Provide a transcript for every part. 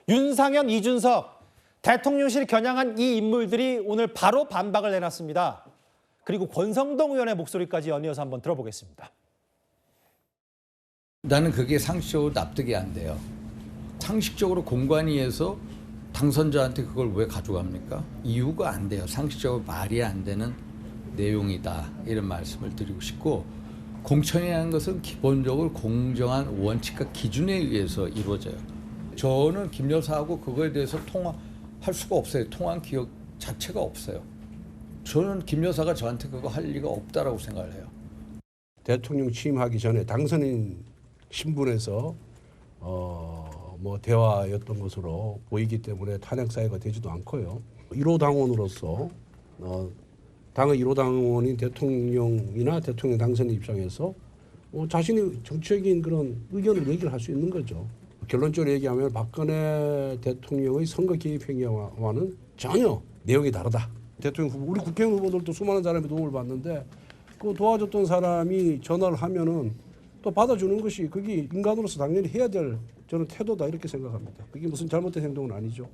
윤상현, 이준석, 대통령실이 겨냥한 이 인물들이 오늘 바로 반박을 내놨습니다. 그리고 권성동 의원의 목소리까지 연이어서 한번 들어보겠습니다. 나는 그게 상식적으로 납득이 안 돼요. 상식적으로 공관위에서 당선자한테 그걸 왜 가져갑니까? 이유가 안 돼요. 상식적으로 말이 안 되는 내용이다. 이런 말씀을 드리고 싶고, 공천이라는 것은 기본적으로 공정한 원칙과 기준에 의해서 이루어져요. 저는 김 여사하고 그거에 대해서 통화할 수가 없어요. 통화한 기억 자체가 없어요. 저는 김 여사가 저한테 그거 할 리가 없다라고 생각을 해요. 대통령 취임하기 전에 당선인 신분에서 대화였던 것으로 보이기 때문에 탄핵 사유가 되지도 않고요. 1호 당원으로서 당의 1호 당원인 대통령이나 대통령 당선인 입장에서 자신의 정치적인 그런 의견을 얘기를 할 수 있는 거죠. 결론적으로 얘기하면 박근혜 대통령의 선거 개입 행위와는 전혀 내용이 다르다. 대통령 후보, 우리 국회의원 후보들도 수많은 사람이 도움을 받는데 그 도와줬던 사람이 전화를 하면은 또 받아주는 것이 그게 인간으로서 당연히 해야 될 저는 태도다 이렇게 생각합니다. 그게 무슨 잘못된 행동은 아니죠.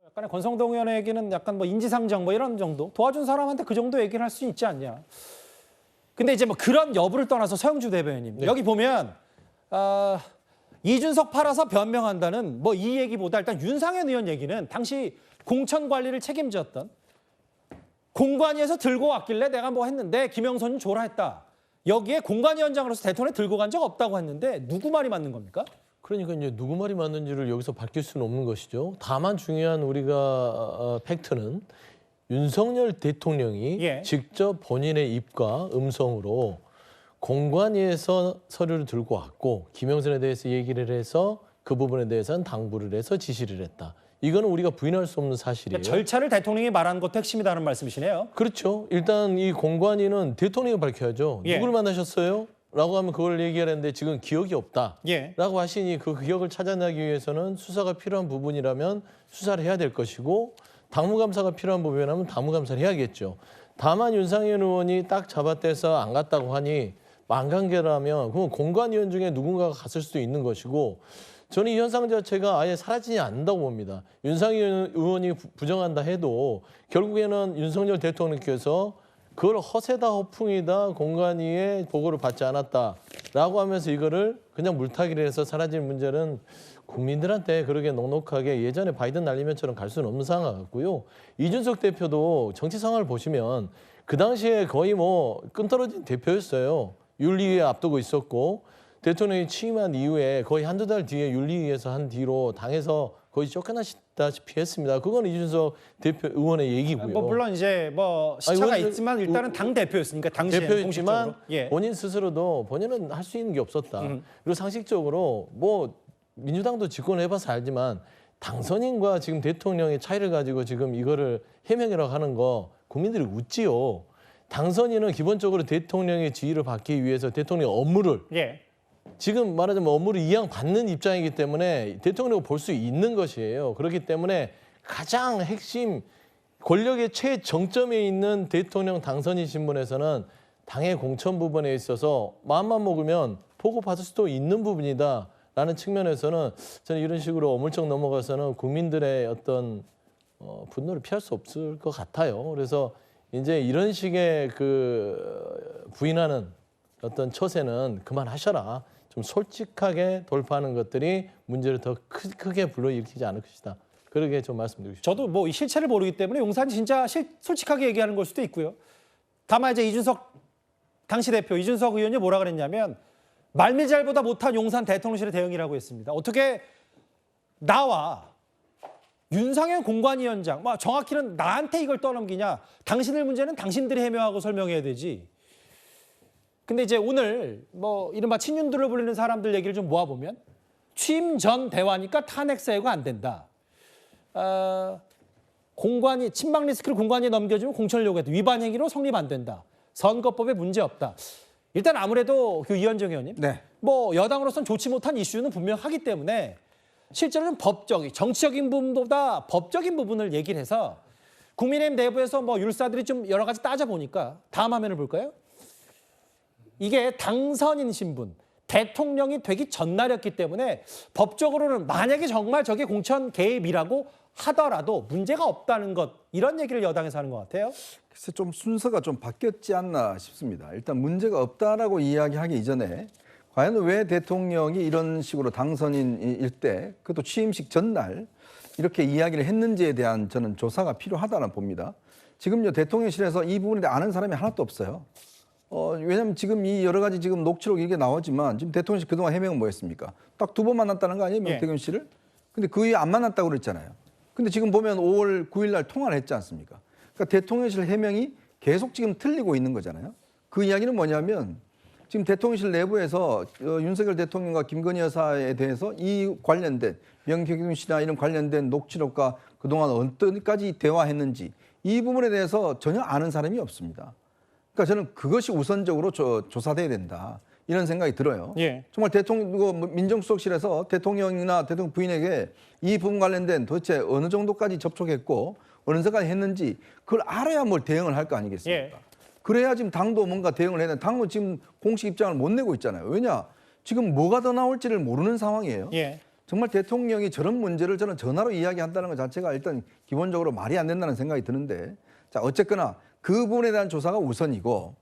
약간의 권성동 의원의 얘기는 약간 인지상정 이런 정도, 도와준 사람한테 그 정도 얘기를 할 수 있지 않냐. 근데 이제 그런 여부를 떠나서 서영주 대변인님, 네. 여기 보면 이준석 팔아서 변명한다는 이 얘기보다 일단 윤상현 의원 얘기는 당시 공천 관리를 책임졌던 공관위에서 들고 왔길래 내가 했는데 김영선이 줘라 했다. 여기에 공관위원장으로서 대통령이 들고 간 적 없다고 했는데 누구 말이 맞는 겁니까? 그러니까 이제 누구 말이 맞는지를 여기서 밝힐 수는 없는 것이죠. 다만 중요한 우리가 팩트는 윤석열 대통령이 직접 본인의 입과 음성으로 공관위에서 서류를 들고 왔고 김영선에 대해서 얘기를 해서 그 부분에 대해서는 당부를 해서 지시를 했다. 이거는 우리가 부인할 수 없는 사실이에요. 그러니까 절차를 대통령이 말하는 것도 핵심이다는 말씀이시네요. 그렇죠. 일단 이 공관위는 대통령이 밝혀야죠. 누구를 만나셨어요? 라고 하면 그걸 얘기하는데 지금 기억이 없다. 라고 하시니 그 기억을 찾아내기 위해서는 수사가 필요한 부분이라면 수사를 해야 될 것이고 당무감사가 필요한 부분이라면 당무감사를 해야겠죠. 다만 윤상현 의원이 딱 잡아떼서 안 갔다고 하니 만관계라면 그럼 공관위원 중에 누군가가 갔을 수도 있는 것이고 저는 이 현상 자체가 아예 사라지지 않는다고 봅니다. 윤상현 의원이 부정한다 해도 결국에는 윤석열 대통령께서 그걸 허세다 허풍이다 공관위의 보고를 받지 않았다라고 하면서 이거를 그냥 물타기를 해서 사라질 문제는 국민들한테 그렇게 넉넉하게 예전에 바이든 날리면처럼 갈 수는 없는 상황 같고요. 이준석 대표도 정치 상황을 보시면 그 당시에 거의 끈떨어진 대표였어요. 윤리위에 앞두고 있었고 대통령이 취임한 이후에 거의 한두 달 뒤에 윤리위에서 한 뒤로 당에서 거의 쫓겨나시다시피 했습니다. 그건 이준석 대표 의원의 얘기고요. 물론 이제 시차가 있지만 일단은 당 대표였으니까 당시에 대표였지만 본인 스스로도 본인은 할 수 있는 게 없었다. 그리고 상식적으로 민주당도 집권을 해봐서 알지만 당선인과 지금 대통령의 차이를 가지고 지금 이거를 해명이라고 하는 거 국민들이 웃지요. 당선인은 기본적으로 대통령의 지휘를 받기 위해서 대통령의 업무를 지금 말하자면 업무를 이양받는 입장이기 때문에 대통령을 볼 수 있는 것이에요. 그렇기 때문에 가장 핵심 권력의 최정점에 있는 대통령 당선인 신분에서는 당의 공천 부분에 있어서 마음만 먹으면 보고받을 수도 있는 부분이다라는 측면에서는 저는 이런 식으로 어물쩍 넘어가서는 국민들의 어떤 분노를 피할 수 없을 것 같아요. 그래서 이제 이런 식의 부인하는 어떤 처세는 그만하셔라. 좀 솔직하게 돌파하는 것들이 문제를 더 크게 불러일으키지 않을 것이다. 그렇게 좀 말씀드리고 싶습니다. 저도 이 실체를 모르기 때문에 용산이 진짜 솔직하게 얘기하는 걸 수도 있고요. 다만 이제 당시 대표 이준석 의원이 뭐라 그랬냐면 말미잘보다 못한 용산 대통령실의 대응이라고 했습니다. 어떻게 나와 윤상현 공관위원장 정확히는 나한테 이걸 떠넘기냐. 당신들 문제는 당신들이 해명하고 설명해야 되지. 근데 이제 오늘 이른바 친윤들로 불리는 사람들 얘기를 좀 모아보면 취임 전 대화니까 탄핵 사유가 안 된다. 공관위 친박 리스크를 공관위에 넘겨주면 공천을 요구했다. 위반 행위로 성립 안 된다. 선거법에 문제 없다. 일단 아무래도 이현정 의원님, 여당으로서는 좋지 못한 이슈는 분명하기 때문에 실제로는 정치적인 부분보다 법적인 부분을 얘기를 해서 국민의힘 내부에서 율사들이 좀 여러 가지 따져보니까 다음 화면을 볼까요? 이게 당선인 신분, 대통령이 되기 전날이었기 때문에 법적으로는 만약에 정말 저게 공천 개입이라고 하더라도 문제가 없다는 것, 이런 얘기를 여당에서 하는 것 같아요. 글쎄 좀 순서가 좀 바뀌었지 않나 싶습니다. 일단 문제가 없다라고 이야기하기 이전에 과연 왜 대통령이 이런 식으로 당선인일 때, 그것도 취임식 전날 이렇게 이야기를 했는지에 대한 저는 조사가 필요하다는 봅니다. 지금요 대통령실에서 이 부분에 대해 아는 사람이 하나도 없어요. 왜냐하면 지금 이 여러 가지 지금 녹취록 이게 나오지만 지금 대통령실 그동안 해명은 뭐였습니까? 딱 2번 만났다는 거 아니에요, 명태균 씨를? 근데 그 이후에 안 만났다고 그랬잖아요. 근데 지금 보면 5월 9일 날 통화를 했지 않습니까? 그러니까 대통령실 해명이 계속 지금 틀리고 있는 거잖아요. 그 이야기는 뭐냐면 지금 대통령실 내부에서 윤석열 대통령과 김건희 여사에 대해서 이 관련된 명태균 씨나 이런 관련된 녹취록과 그동안 어떤까지 대화했는지 이 부분에 대해서 전혀 아는 사람이 없습니다. 그러니까 저는 그것이 우선적으로 조사돼야 된다. 이런 생각이 들어요. 예. 정말 민정수석실에서 대통령이나 대통령 부인에게 이 부분 관련된 도대체 어느 정도까지 접촉했고 어느 정도까지 했는지 그걸 알아야 뭘 대응을 할 거 아니겠습니까? 예. 그래야 지금 당도 뭔가 대응을 해야 되는데 당도 지금 공식 입장을 못 내고 있잖아요. 왜냐? 지금 뭐가 더 나올지를 모르는 상황이에요. 예. 정말 대통령이 저런 문제를 저는 전화로 이야기한다는 것 자체가 일단 기본적으로 말이 안 된다는 생각이 드는데, 자 어쨌거나 그 부분에 대한 조사가 우선이고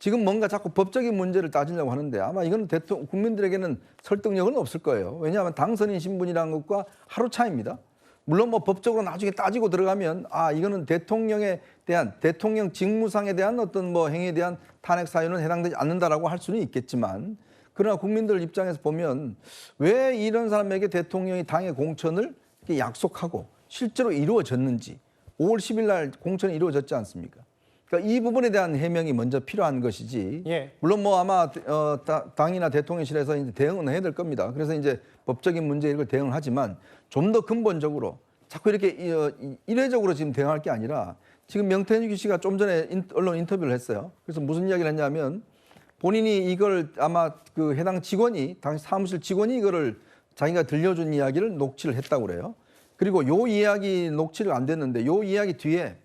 지금 뭔가 자꾸 법적인 문제를 따지려고 하는데 아마 이건 국민들에게는 설득력은 없을 거예요. 왜냐하면 당선인 신분이라는 것과 하루 차이입니다. 물론 뭐 법적으로 나중에 따지고 들어가면 이거는 대통령에 대한 대통령 직무상에 대한 어떤 뭐 행위에 대한 탄핵 사유는 해당되지 않는다라고 할 수는 있겠지만, 그러나 국민들 입장에서 보면 왜 이런 사람에게 대통령이 당의 공천을 이렇게 약속하고 실제로 이루어졌는지, 5월 10일 날 공천이 이루어졌지 않습니까? 그러니까 이 부분에 대한 해명이 먼저 필요한 것이지. 예. 물론 뭐 아마 당이나 대통령실에서 이제 대응은 해야 될 겁니다. 그래서 이제 법적인 문제에 이걸 대응을 하지만 좀 더 근본적으로 자꾸 이렇게 이례적으로 지금 대응할 게 아니라, 지금 명태균 씨가 좀 전에 언론 인터뷰를 했어요. 그래서 무슨 이야기를 했냐면 본인이 이걸 아마 그 해당 직원이, 당시 사무실 직원이 이거를 자기가 들려준 이야기를 녹취를 했다고 그래요. 그리고 요 이야기 녹취를 안 됐는데 요 이야기 뒤에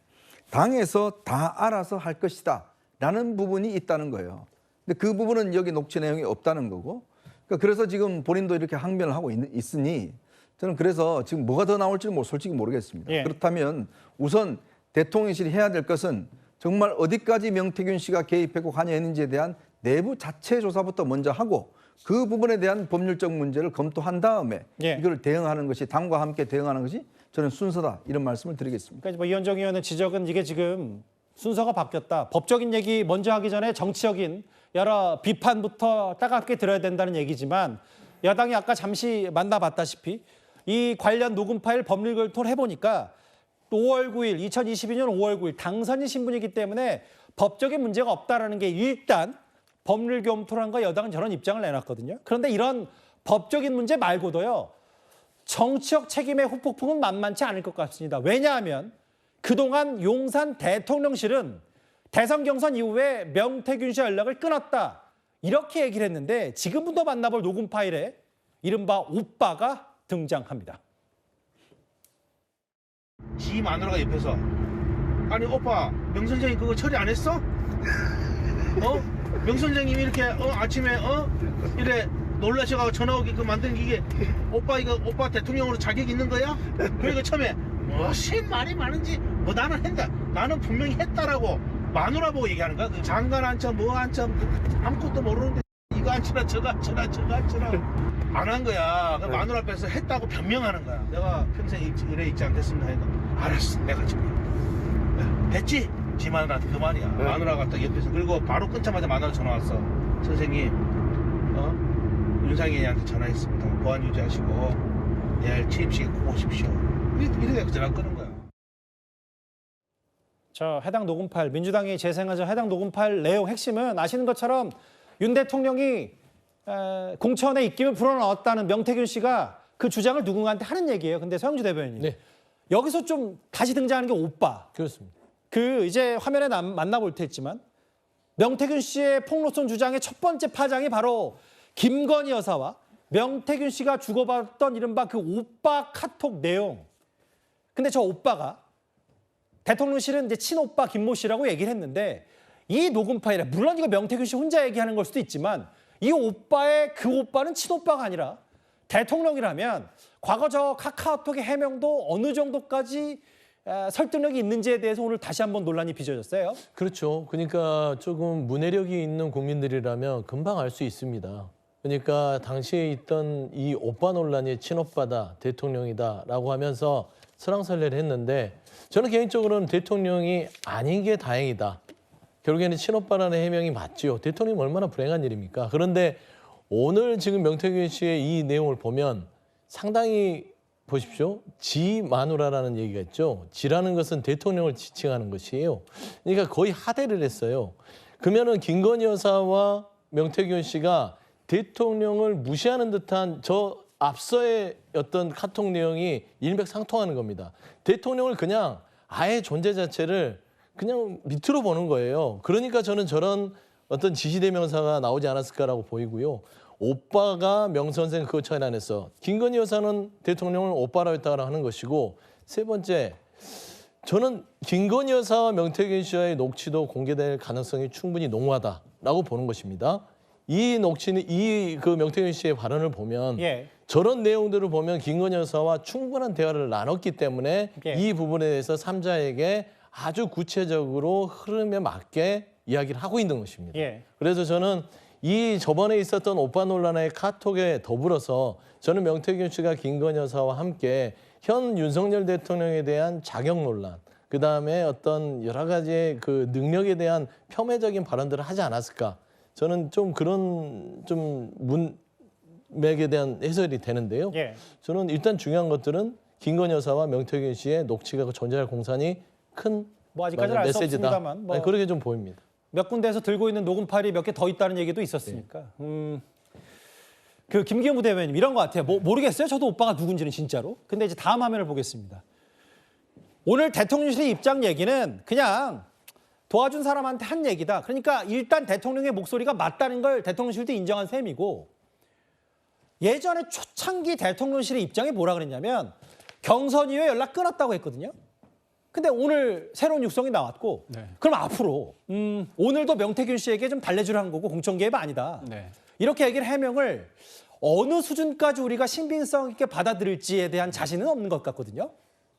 당에서 다 알아서 할 것이다 라는 부분이 있다는 거예요. 근데 그 부분은 여기 녹취 내용이 없다는 거고, 그러니까 그래서 지금 본인도 이렇게 항변을 하고 있으니 저는 그래서 지금 뭐가 더 나올지는 솔직히 모르겠습니다. 예. 그렇다면 우선 대통령실이 해야 될 것은 정말 어디까지 명태균 씨가 개입했고 관여했는지에 대한 내부 자체 조사부터 먼저 하고 그 부분에 대한 법률적 문제를 검토한 다음에 예. 이걸 대응하는 것이, 당과 함께 대응하는 것이 저는 순서다, 이런 말씀을 드리겠습니다. 그러니까 뭐 이현정 의원의 지적은 이게 지금 순서가 바뀌었다. 법적인 얘기 먼저 하기 전에 정치적인 여러 비판부터 따갑게 들어야 된다는 얘기지만, 야당이 아까 잠시 만나봤다시피 이 관련 녹음 파일 법률 검토를 해보니까 5월 9일, 2022년 5월 9일 당선인 신분이기 때문에 법적인 문제가 없다라는 게 일단 법률 검토를 한 거 여당은 저런 입장을 내놨거든요. 그런데 이런 법적인 문제 말고도요, 정치적 책임의 후폭풍은 만만치 않을 것 같습니다. 왜냐하면 그동안 용산 대통령실은 대선 경선 이후에 명태균 씨와 연락을 끊었다, 이렇게 얘기를 했는데 지금부터 만나볼 녹음 파일에 이른바 오빠가 등장합니다. 지 마누라가 옆에서, 아니 오빠 명 선생님 그거 처리 안 했어? 명 선생님이 이렇게 아침에 이래 놀라셔가지고 전화 오게끔 만든 게 오빠 이거 오빠 대통령으로 자격 있는 거야? 그러니까 처음에 무슨 말이 많은지 나는 했다, 나는 분명히 했다라고 마누라 보고 얘기하는 거야. 그 장관 앉혀 뭐 앉혀 아무것도 모르는데 이거 앉혀라 저거 앉혀라 저거 앉혀라 안 한 거야. 그 마누라 앞에서 했다고 변명하는 거야. 내가 평생 이래 있지 않겠습니다 하니까 알았어 내가 지금 됐지? 지 마누라한테 그 말이야. 마누라가 딱 옆에서, 그리고 바로 끊자마자 마누라 전화 왔어. 선생님 윤상현이한테 전화했습니다. 보안 유지하시고 내일 취임식에 꼭 오십시오. 이래 전화 끄는 거야. 저 해당 녹음 파일, 민주당이 재생한 저 해당 녹음 파일 내용 핵심은 아시는 것처럼 윤 대통령이 공천의 입김을 불어넣었다는 명태균 씨가 그 주장을 누군가한테 하는 얘기예요. 근데 서영주 대변인님, 네. 여기서 좀 다시 등장하는 게 오빠. 그렇습니다. 그 이제 화면에 만나볼 테지만 명태균 씨의 폭로성 주장의 첫 번째 파장이 바로 김건희 여사와 명태균 씨가 주고받았던 이른바 그 오빠 카톡 내용. 근데 저 오빠가 대통령실은 이제 친오빠 김모 씨라고 얘기를 했는데, 이 녹음 파일에 물론 이거 명태균 씨 혼자 얘기하는 걸 수도 있지만 이 오빠의 그 오빠는 친오빠가 아니라 대통령이라면 과거 저 카카오톡의 해명도 어느 정도까지 설득력이 있는지에 대해서 오늘 다시 한번 논란이 빚어졌어요. 그렇죠. 그러니까 조금 문해력이 있는 국민들이라면 금방 알 수 있습니다. 그러니까 당시에 있던 이 오빠 논란이 친오빠다, 대통령이다라고 하면서 설왕설래를 했는데 저는 개인적으로는 대통령이 아닌 게 다행이다. 결국에는 친오빠라는 해명이 맞지요. 대통령이 얼마나 불행한 일입니까? 그런데 오늘 지금 명태균 씨의 이 내용을 보면 상당히 보십시오. 지 마누라라는 얘기가 있죠. 지라는 것은 대통령을 지칭하는 것이에요. 그러니까 거의 하대를 했어요. 그러면은 김건희 여사와 명태균 씨가 대통령을 무시하는 듯한 저 앞서의 어떤 카톡 내용이 일맥상통하는 겁니다. 대통령을 그냥 아예 존재 자체를 그냥 밑으로 보는 거예요. 그러니까 저는 저런 어떤 지시대명사가 나오지 않았을까라고 보이고요. 오빠가 명선생 그거 처리 안 했어. 김건희 여사는 대통령을 오빠라고 했다고 하는 것이고 세 번째, 저는 김건희 여사와 명태균 씨와의 녹취도 공개될 가능성이 충분히 농후하다라고 보는 것입니다. 이 녹취는 그 명태균 씨의 발언을 보면 저런 내용들을 보면 김건희 여사와 충분한 대화를 나눴기 때문에 이 부분에 대해서 3자에게 아주 구체적으로 흐름에 맞게 이야기를 하고 있는 것입니다. 그래서 저는 이 저번에 있었던 오빠 논란의 카톡에 더불어서 저는 명태균 씨가 김건희 여사와 함께 현 윤석열 대통령에 대한 자격 논란, 그다음에 어떤 여러 가지의 그 능력에 대한 폄훼적인 발언들을 하지 않았을까. 저는 좀 그런 좀 문맥에 대한 해설이 되는데요. 저는 일단 중요한 것들은 김건희 여사와 명태균 씨의 녹취가 존재할 공산이 큰 뭐 아직까지는 알 수 메시지다. 없습니다만 뭐 그렇게 좀 보입니다. 몇 군데에서 들고 있는 녹음 파일이 몇 개 더 있다는 얘기도 있었으니까. 그 김기현 부대변인 이런 것 같아요. 모르겠어요. 저도 오빠가 누군지는 진짜로. 근데 이제 다음 화면을 보겠습니다. 오늘 대통령실의 입장 얘기는 그냥 도와준 사람한테 한 얘기다. 그러니까 일단 대통령의 목소리가 맞다는 걸 대통령실도 인정한 셈이고, 예전에 초창기 대통령실의 입장이 뭐라 그랬냐면 경선 이후에 연락 끊었다고 했거든요. 근데 오늘 새로운 육성이 나왔고 그럼 앞으로 오늘도 명태균 씨에게 좀 달래주라는 거고 공천 개입 아니다. 이렇게 얘기를 해명을 어느 수준까지 우리가 신빙성 있게 받아들일지에 대한 자신은 없는 것 같거든요.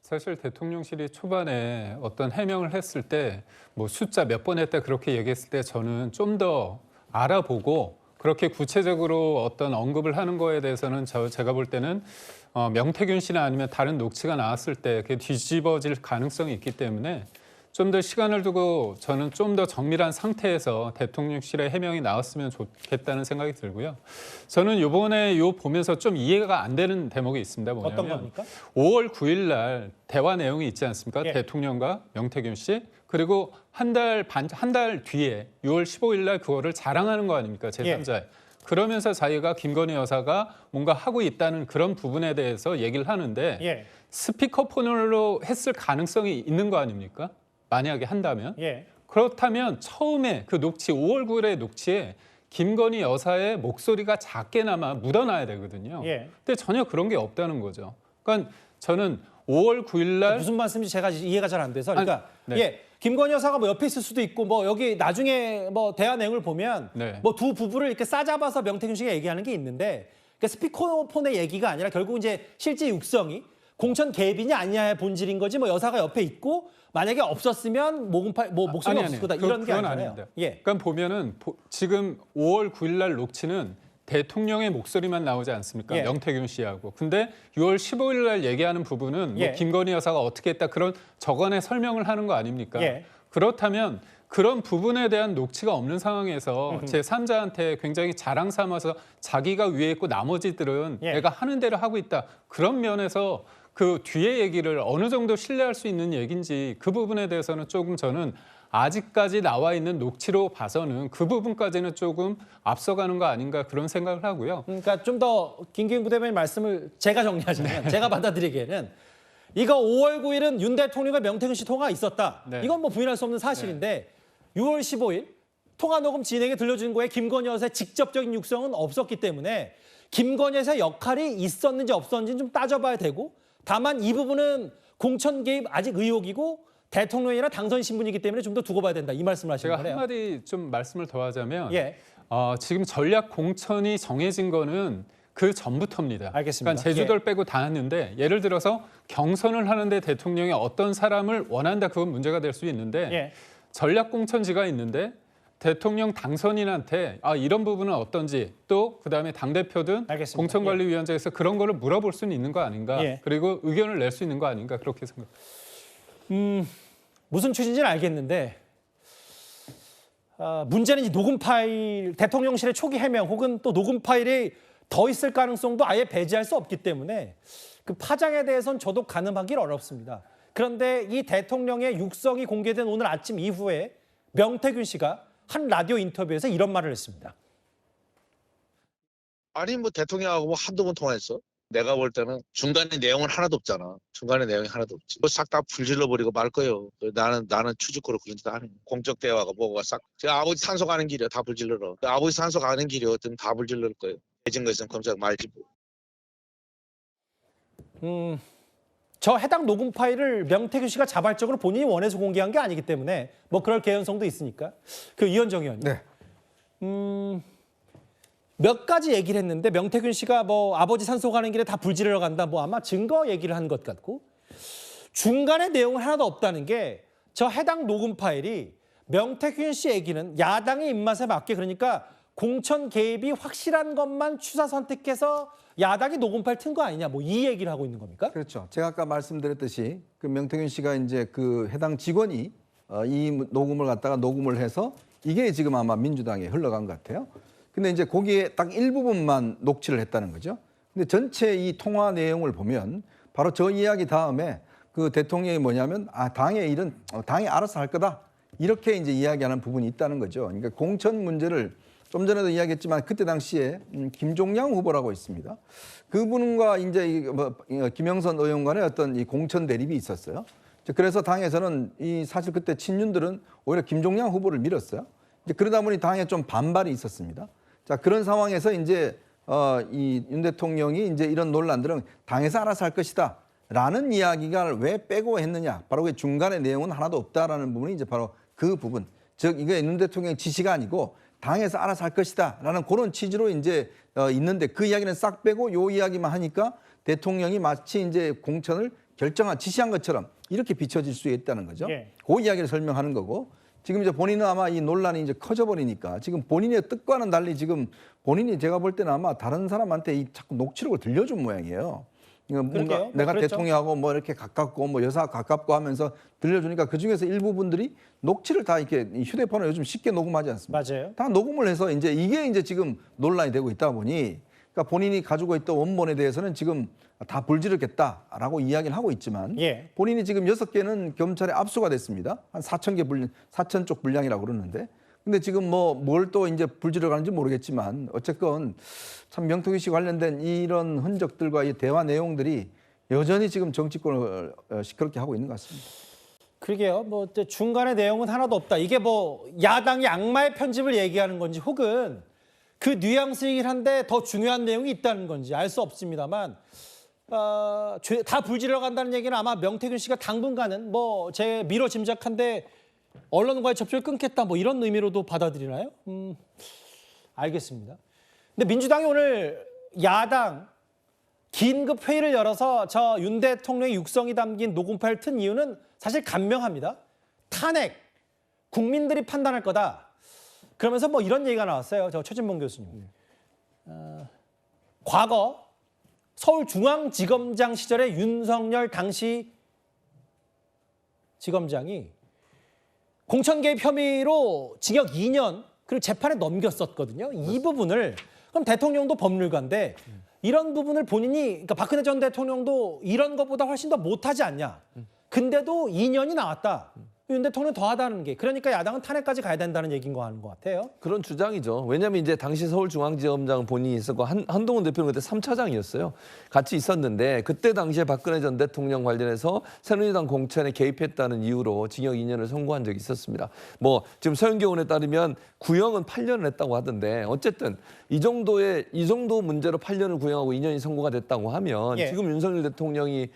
사실 대통령실이 초반에 어떤 해명을 했을 때 뭐 숫자 몇 번 했다 그렇게 얘기했을 때 저는 좀 더 알아보고 그렇게 구체적으로 어떤 언급을 하는 거에 대해서는 제가 볼 때는 명태균 씨나 아니면 다른 녹취가 나왔을 때 그게 뒤집어질 가능성이 있기 때문에 좀 더 시간을 두고 저는 좀 더 정밀한 상태에서 대통령실의 해명이 나왔으면 좋겠다는 생각이 들고요. 저는 이번에 보면서 좀 이해가 안 되는 대목이 있습니다. 뭐냐면 어떤 겁니까? 5월 9일 날 대화 내용이 있지 않습니까? 대통령과 명태균 씨. 그리고 한 달 뒤에 6월 15일 날 그거를 자랑하는 거 아닙니까? 제3자에. 그러면서 자기가 김건희 여사가 뭔가 하고 있다는 그런 부분에 대해서 얘기를 하는데 스피커폰으로 했을 가능성이 있는 거 아닙니까? 만약에 한다면. 그렇다면 처음에 그 녹취 5월 9일의 녹취에 김건희 여사의 목소리가 작게나마 묻어나야 되거든요. 근데 전혀 그런 게 없다는 거죠. 그러니까 저는 5월 9일 날 무슨 말씀인지 제가 이해가 잘 안 돼서 그러니까 김건희 여사가 뭐 옆에 있을 수도 있고 뭐 여기 나중에 뭐 대화 내용을 보면 뭐 두 부부를 이렇게 싸잡아서 명태균 씨가 얘기하는 게 있는데 그러니까 스피커폰의 얘기가 아니라 결국 이제 실제 육성이 공천 개입이냐 아니냐의 본질인 거지 뭐 여사가 옆에 있고 만약에 없었으면 목소리 없을 거다 이런 게 아니잖아요. 그러니까 보면은 지금 5월 9일 날 녹취는 대통령의 목소리만 나오지 않습니까? 명태균 씨하고. 근데 6월 15일 날 얘기하는 부분은 뭐 김건희 여사가 어떻게 했다 그런 저간에 설명을 하는 거 아닙니까? 그렇다면 그런 부분에 대한 녹취가 없는 상황에서 제3자한테 굉장히 자랑 삼아서 자기가 위에 있고 나머지들은 내가 하는 대로 하고 있다. 그런 면에서 그 뒤에 얘기를 어느 정도 신뢰할 수 있는 얘기인지 그 부분에 대해서는 조금 저는 아직까지 나와 있는 녹취로 봐서는 그 부분까지는 조금 앞서가는 거 아닌가 그런 생각을 하고요. 그러니까 좀 더 김기현 부대변인 말씀을 제가 정리하자면 제가 받아들이기에는 이거 5월 9일은 윤 대통령과 명태균 씨 통화가 있었다. 이건 뭐 부인할 수 없는 사실인데 6월 15일 통화 녹음 진행에 들려준 거에 김건희 여사의 직접적인 육성은 없었기 때문에 김건희 여사의 역할이 있었는지 없었는지는 좀 따져봐야 되고 다만 이 부분은 공천 개입 아직 의혹이고 대통령이나 당선 신분이기 때문에 좀 더 두고 봐야 된다. 이 말씀을 하시는 제가 거네요. 한마디 좀 말씀을 더 하자면 지금 전략 공천이 정해진 거는 그 전부터입니다. 알겠습니다. 그러니까 제주도를 빼고 다 했는데 예를 들어서 경선을 하는데 대통령이 어떤 사람을 원한다 그건 문제가 될 수 있는데 전략 공천지가 있는데 대통령 당선인한테 이런 부분은 어떤지 또 그다음에 당대표든 공천관리위원장에서 그런 거를 물어볼 수는 있는 거 아닌가. 그리고 의견을 낼 수 있는 거 아닌가 그렇게 생각합니다. 무슨 취지인지는 알겠는데 문제는 이 녹음 파일, 대통령실의 초기 해명 혹은 또 녹음 파일이 더 있을 가능성도 아예 배제할 수 없기 때문에 그 파장에 대해서는 저도 가늠하기 어렵습니다. 그런데 이 대통령의 육성이 공개된 오늘 아침 이후에 명태균 씨가 한 라디오 인터뷰에서 이런 말을 했습니다. 아니 뭐 대통령하고 뭐 한두 번 통화했어? 내가 볼 때는 중간에 내용은 하나도 없잖아. 중간에 내용이 하나도 없지. 싹 다 불질러 버리고 말 거예요. 나는 추측으로 그런 짓 안 해. 공적 대화가 뭐가 싹. 제가 아버지 산소 가는 길이야 다 불질러러. 아버지 산소 가는 길이었든 다 불질러 거예요. 해진 거 있으면 검찰 말지 뭐. 저 해당 녹음 파일을 명태균 씨가 자발적으로 본인이 원해서 공개한 게 아니기 때문에 뭐 그럴 개연성도 있으니까. 그 이현정 의원님. 네. 몇 가지 얘기를 했는데 명태균 씨가 뭐 아버지 산소 가는 길에 다 불지르러 간다. 뭐 아마 증거 얘기를 한 것 같고 중간에 내용은 하나도 없다는 게 저 해당 녹음 파일이 명태균 씨 얘기는 야당의 입맛에 맞게 그러니까 공천 개입이 확실한 것만 추사 선택해서 야당이 녹음 파일 튼 거 아니냐 뭐 이 얘기를 하고 있는 겁니까? 그렇죠. 제가 아까 말씀드렸듯이 그 명태균 씨가 이제 그 해당 직원이 이 녹음을 갖다가 녹음을 해서 이게 지금 아마 민주당에 흘러간 것 같아요. 근데 이제 거기에 딱 일부분만 녹취를 했다는 거죠. 근데 전체 이 통화 내용을 보면 바로 저 이야기 다음에 그 대통령이 뭐냐면 당의 일은 당이 알아서 할 거다. 이렇게 이제 이야기하는 부분이 있다는 거죠. 그러니까 공천 문제를 좀 전에도 이야기했지만 그때 당시에 김종양 후보라고 있습니다. 그분과 이제 김영선 의원 간의 어떤 이 공천 대립이 있었어요. 그래서 당에서는 사실 그때 친윤들은 오히려 김종양 후보를 밀었어요. 이제 그러다 보니 당에 좀 반발이 있었습니다. 자, 그런 상황에서 이제 이 윤 대통령이 이제 이런 논란들은 당에서 알아서 할 것이다. 라는 이야기가 왜 빼고 했느냐. 바로 그 중간에 내용은 하나도 없다라는 부분이 이제 바로 그 부분. 즉, 이게 윤 대통령의 지시가 아니고 당에서 알아서 할 것이다. 라는 그런 취지로 이제 있는데 그 이야기는 싹 빼고 요 이야기만 하니까 대통령이 마치 이제 공천을 지시한 것처럼 이렇게 비춰질 수 있다는 거죠. 그 이야기를 설명하는 거고 지금 이제 본인은 아마 이 논란이 이제 커져버리니까 지금 본인의 뜻과는 달리 지금 본인이 제가 볼 때는 아마 다른 사람한테 이 자꾸 녹취록을 들려준 모양이에요. 뭔가 내가 대통령하고 뭐 이렇게 가깝고 뭐 여사 가깝고 하면서 들려주니까 그 중에서 일부분들이 녹취를 다 이렇게 휴대폰을 요즘 쉽게 녹음하지 않습니까? 맞아요. 다 녹음을 해서 이제 이게 이제 지금 논란이 되고 있다 보니 그러니까 본인이 가지고 있던 원본에 대해서는 지금 다 불지르겠다라고 이야기를 하고 있지만 본인이 지금 6개는 검찰에 압수가 됐습니다. 한 4천 쪽 분량이라고 그러는데 근데 지금 뭐 뭘 또 이제 불지르 가는지 모르겠지만 어쨌건 참 명태균 씨 관련된 이런 흔적들과 이 대화 내용들이 여전히 지금 정치권을 시끄럽게 하고 있는 것 같습니다. 그러게요. 뭐 중간에 내용은 하나도 없다. 이게 뭐 야당이 악마의 편집을 얘기하는 건지 혹은 그 뉘앙스이긴 한데 더 중요한 내용이 있다는 건지 알 수 없습니다만 다 불지르러 간다는 얘기는 아마 명태균 씨가 당분간은 뭐 제 미뤄 짐작한데 언론과의 접촉을 끊겠다 뭐 이런 의미로도 받아들이나요? 알겠습니다. 근데 민주당이 오늘 야당 긴급 회의를 열어서 저 윤 대통령의 육성이 담긴 녹음 파일 튼 이유는 사실 간명합니다. 탄핵, 국민들이 판단할 거다. 그러면서 뭐 이런 얘기가 나왔어요. 저 최진봉 교수님. 과거 서울중앙지검장 시절에 윤석열 당시 지검장이 공천 개입 혐의로 징역 2년 그리고 재판에 넘겼었거든요. 이 부분을 그럼 대통령도 법률가인데 이런 부분을 본인이 그러니까 박근혜 전 대통령도 이런 것보다 훨씬 더 못하지 않냐. 근데도 2년이 나왔다. 윤 대통령 더하다는 게 그러니까 야당은 탄핵까지 가야 된다는 얘기인 거 하는 것 같아요. 그런 주장이죠. 왜냐하면 이제 당시 서울중앙지검장 본인이 있었고 한동훈 대표는 그때 3차장이었어요. 같이 있었는데 그때 당시에 박근혜 전 대통령 관련해서 새누리당 공천에 개입했다는 이유로 징역 2년을 선고한 적이 있었습니다. 뭐 지금 서영교 의원에 따르면 구형은 8년을 했다고 하던데 어쨌든 이 정도 문제로 8년을 구형하고 2년이 선고가 됐다고 하면 지금 윤석열 대통령이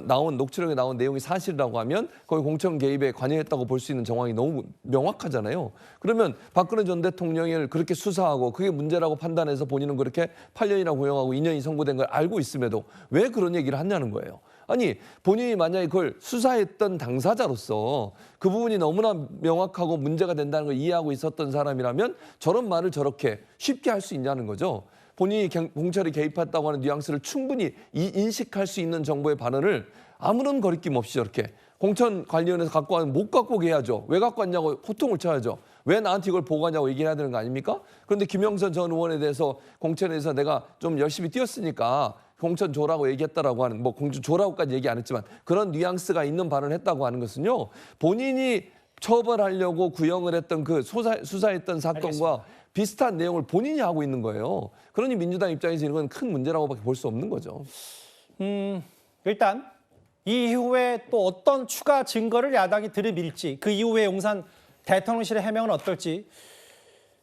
나온 녹취록에 나온 내용이 사실이라고 하면 거기 공천 개입에 관여했다고 볼 수 있는 정황이 너무 명확하잖아요. 그러면 박근혜 전 대통령을 그렇게 수사하고 그게 문제라고 판단해서 본인은 그렇게 8년이나 고용하고 2년이 선고된 걸 알고 있음에도 왜 그런 얘기를 하냐는 거예요. 아니 본인이 만약에 그걸 수사했던 당사자로서 그 부분이 너무나 명확하고 문제가 된다는 걸 이해하고 있었던 사람이라면 저런 말을 저렇게 쉽게 할 수 있냐는 거죠. 본인이 공천에 개입했다고 하는 뉘앙스를 충분히 인식할 수 있는 정보의 발언을 아무런 거리낌 없이 저렇게 공천 관리위원회에서 갖고 가면 못 갖고 오게 해야죠. 왜 갖고 왔냐고 호통을 쳐야죠. 왜 나한테 이걸 보고하냐고 얘기해야 되는 거 아닙니까? 그런데 김영선 전 의원에 대해서 공천에서 내가 좀 열심히 뛰었으니까 공천 줘라고 얘기했다라고 하는, 뭐 공천 줘라고까지 얘기 안 했지만 그런 뉘앙스가 있는 발언을 했다고 하는 것은요. 본인이 처벌하려고 구형을 했던 그 수사했던 사건과 알겠습니다. 비슷한 내용을 본인이 하고 있는 거예요. 그러니 민주당 입장에서 이건 큰 문제라고밖에 볼 수 없는 거죠. 일단 이후에 또 어떤 추가 증거를 야당이 들이밀지, 그 이후에 용산 대통령실의 해명은 어떨지,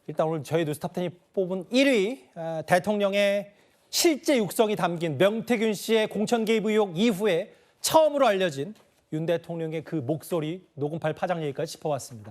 일단 오늘 저희 뉴스탑10이 뽑은 1위 대통령의 실제 육성이 담긴 명태균 씨의 공천 개입 의혹 이후에 처음으로 알려진 윤 대통령의 그 목소리 녹음 파일 파장 얘기까지 짚어봤습니다.